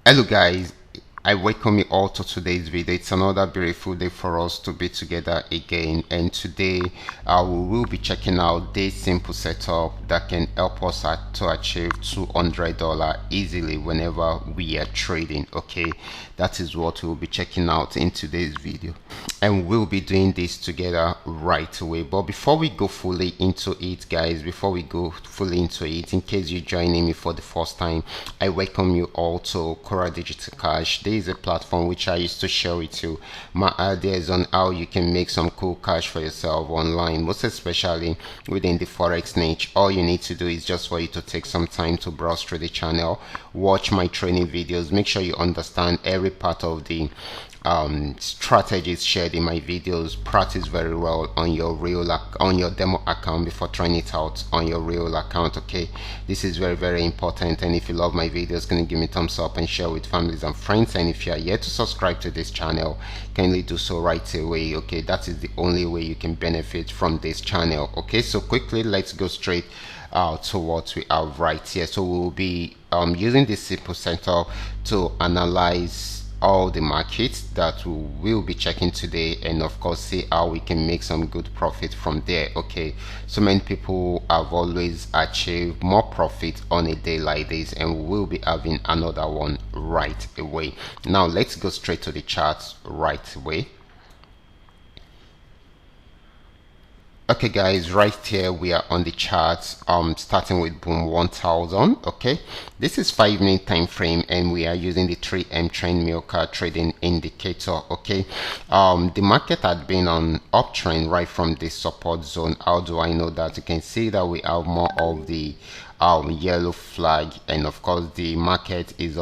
Hello guys, I welcome you all to today's video. It's another beautiful day for us to be together again, and today we will be checking out this simple setup that can help us to achieve $200 easily whenever we are trading. Okay, that is what we'll be checking out in today's video, and we'll be doing this together right away. But before we go fully into it, guys, in case you're joining me for the first time, I welcome you all to Qora Digital Cash. This is a platform which I used to share with you my ideas on how you can make some cool cash for yourself online, most especially within the Forex niche. All you need to do is just for you to take some time to browse through the channel, watch my training videos, make sure you understand every part of the strategies shared in my videos, practice very well on your demo account before trying it out on your real account. Okay, this is very important, and if you love my videos, can you give me a thumbs up and share with families and friends? And if you are yet to subscribe to this channel, kindly do so right away. Okay, that is the only way you can benefit from this channel. Okay, so quickly let's go straight to what we have right here. So we'll be using this simple setup to analyze all the markets that we will be checking today, and of course see how we can make some good profit from there. Okay, so many people have always achieved more profit on a day like this, and we will be having another one right away. Now let's go straight to the charts right away. Okay guys, right here we are on the charts, starting with boom 1000. Okay, this is 5-minute time frame, and we are using the 3M trend milker trading indicator. Okay, the market had been on uptrend right from this support zone. How do I know that? You can see that we have more of the yellow flag, and of course the market is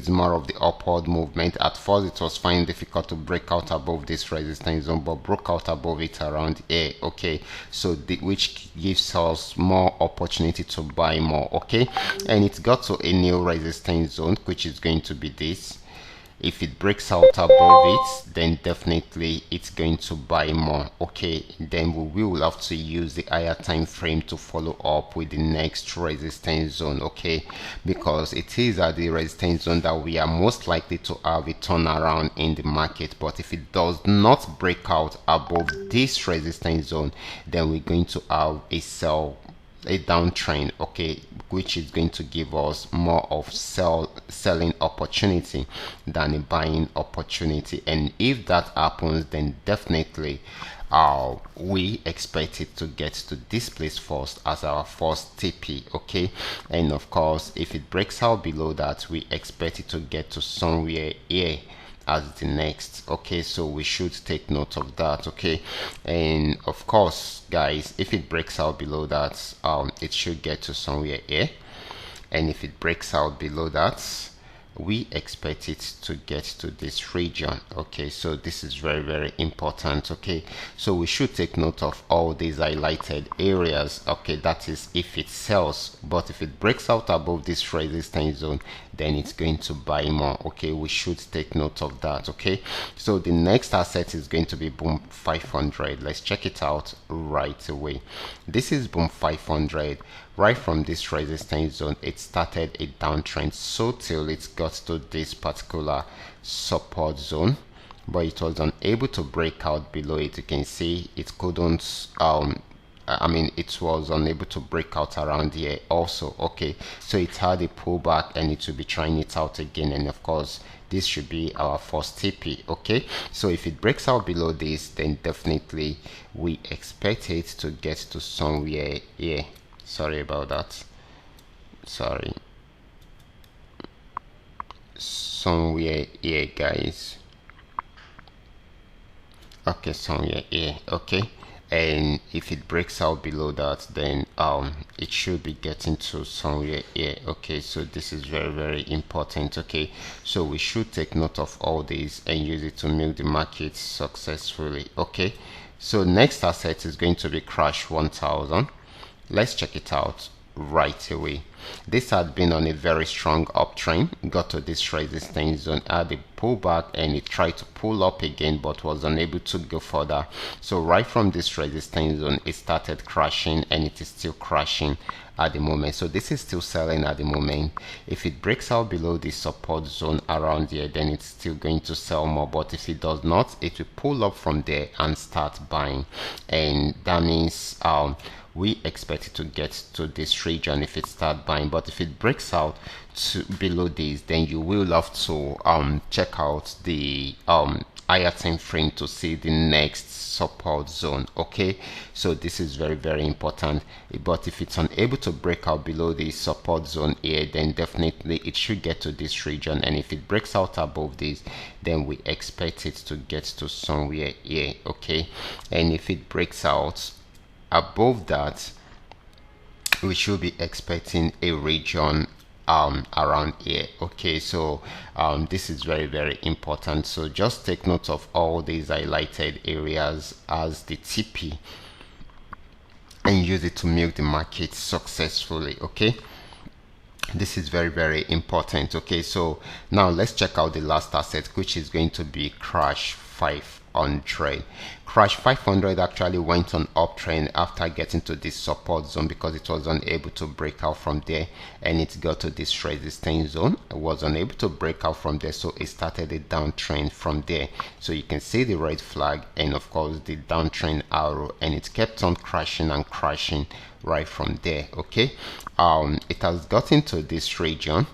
more of the upward movement. At first it was finding difficult to break out above this resistance zone, but broke out above it around here. Okay, so which gives us more opportunity to buy more. Okay, and it got to a new resistance zone, which is going to be this. If it breaks out above it, then definitely it's going to buy more. Okay, then we will have to use the higher time frame to follow up with the next resistance zone. Okay, because it is at the resistance zone that we are most likely to have a turnaround in the market. But if it does not break out above this resistance zone, then we're going to have a downtrend. Okay, which is going to give us more of selling opportunity than a buying opportunity. And if that happens, then definitely we expect it to get to this place first as our first TP. Okay, and of course if it breaks out below that, we expect it to get to somewhere here as the next. Okay, so we should take note of that. Okay, and of course guys, if it breaks out below that, it should get to somewhere here, and if it breaks out below that, we expect it to get to this region. Okay, so this is very important. Okay, so we should take note of all these highlighted areas. Okay, that is if it sells, but if it breaks out above this resistance zone, then it's going to buy more. Okay, we should take note of that. Okay, so the next asset is going to be boom 500. Let's check it out right away. This is boom 500. Right from this resistance zone, it started a downtrend, so till it got to this particular support zone, but it was unable to break out below it. You can see it couldn't it was unable to break out around here also. Okay, so it had a pullback, and it will be trying it out again, and of course this should be our first TP. Okay, so if it breaks out below this, then definitely we expect it to get to somewhere here. Sorry about that, somewhere here guys. Okay, somewhere here. Okay, and if it breaks out below that, then it should be getting to somewhere here. Okay, so this is very important. Okay, so we should take note of all these and use it to milk the market successfully. Okay, so next asset is going to be crash 1000. Let's check it out right away. This had been on a very strong uptrend, got to this resistance zone, had a pulled back and it tried to pull up again but was unable to go further. So right from this resistance zone it started crashing, and it is still crashing at the moment. So this is still selling at the moment. If it breaks out below the support zone around here, then it's still going to sell more, but if it does not, it will pull up from there and start buying, and that means we expect it to get to this region if it start buying. But if it breaks out to below this, then you will have to check out the higher time frame to see the next support zone. Okay, so this is very important. But if it's unable to break out below the support zone here, then definitely it should get to this region, and if it breaks out above this, then we expect it to get to somewhere here. Okay, and if it breaks out above that, we should be expecting a region around here. Okay, so this is very important. So just take note of all these highlighted areas as the TP and use it to milk the market successfully. Okay, this is very important. Okay, so now let's check out the last asset, which is going to be Crash 500. Crash 500 actually went on uptrend after getting to this support zone because it was unable to break out from there, and it got to this resistance zone. It was unable to break out from there, so it started a downtrend from there. So you can see the red flag and of course the downtrend arrow, and it kept on crashing and crashing right from there. Okay, it has gotten to this region,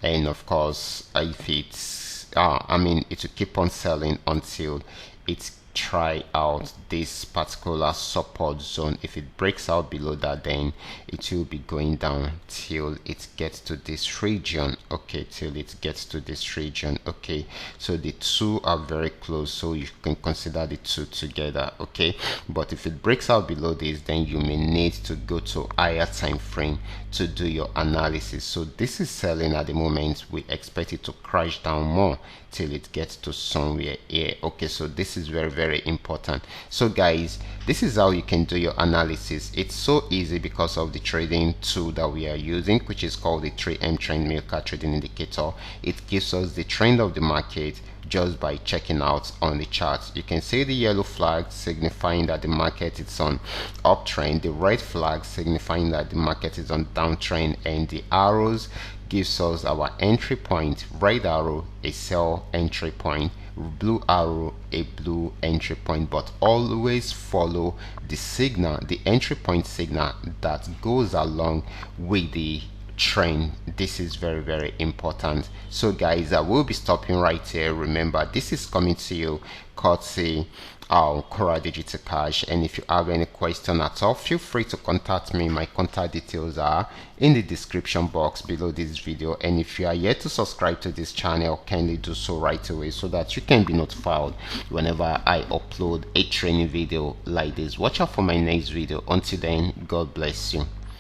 and of course if it's it will keep on selling until it's try out this particular support zone. If it breaks out below that, then it will be going down till it gets to this region. Okay, till it gets to this region. Okay, so the two are very close, so you can consider the two together. Okay, but if it breaks out below this, then you may need to go to higher time frame to do your analysis. So this is selling at the moment. We expect it to crash down more till it gets to somewhere here. Okay, so this is very important. So guys, this is how you can do your analysis. It's so easy because of the trading tool that we are using, which is called the 3M trend milker trading indicator. It gives us the trend of the market just by checking out on the chart. You can see the yellow flag signifying that the market is on uptrend, the red flag signifying that the market is on downtrend, and the arrows gives us our entry point. Red arrow a sell entry point, blue arrow a blue entry point, but always follow the signal, the entry point signal that goes along with the trend. This is very important. So guys, I will be stopping right here. Remember, this is coming to you courtesy Qora Digital Cash, and if you have any question at all, feel free to contact me. My contact details are in the description box below this video, and if you are yet to subscribe to this channel, kindly do so right away so that you can be notified whenever I upload a training video like this. Watch out for my next video. Until then, God bless you.